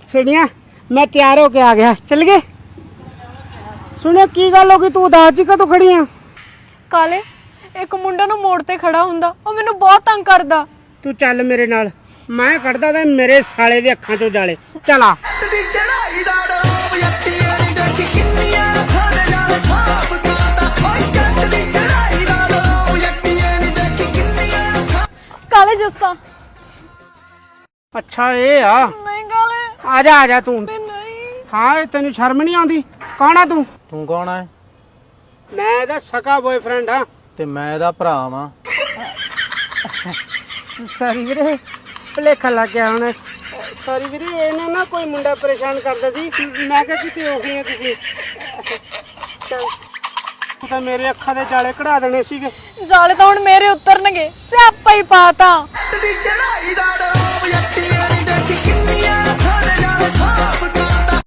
सुनिया मैं तैयार होके आ गया, चल गए। सुनिया की गल हो गई, तू उदास जी कदों खड़ी है? काले एक मुंडा ना मोड़ ते खड़ा हुंदा, ओ मैनू बहुत तंग करदा। तू चल मेरे नाल, मैं कढ़दा ते मेरे साले दे अखां चों जाले। चला काले जस्सा अच्छा ये आ, नहीं काले आ जा तू। मैं नहीं। हाँ तेन शर्म नहीं आती? कौन आ तू? ਤੂੰ ਕੌਣ ਹੈ? मैं ਇਹਦਾ ਸਕਾ ਬॉयफ्रेंड हाँ। ਤੇ ਮੈਂ ਇਹਦਾ ਭਰਾ ਵਾਂ। सॉरी वीरे, भुलेखा लग गया हुण। सॉरी वीरे, ਇਹਨੇ ਨਾ ਕੋਈ ਮੁੰਡਾ ਪਰੇਸ਼ਾਨ ਕਰਦਾ ਸੀ, ਮੈਂ ਕਿਹਾ ਕਿਤੇ ਉਹੀ ਹੈ ਤੁਸੀਂ। ਤੂੰ ਤਾਂ ਮੇਰੇ ਅੱਖਾਂ ਦੇ ਜਾਲੇ ਕਢਾ ਦੇਣੇ ਸੀਗੇ। ਜਾਲੇ ਤਾਂ ਹੁਣ ਮੇਰੇ ਉਤਰਨਗੇ, ਸਿਆਪਾ ਹੀ ਪਾਤਾ। ਚੜਾਈ ਦਾ ਡਰੋ ਯੱਟੀਆਂ ਨੀ ਦੇਖੀ ਕਿੰਨੀਆਂ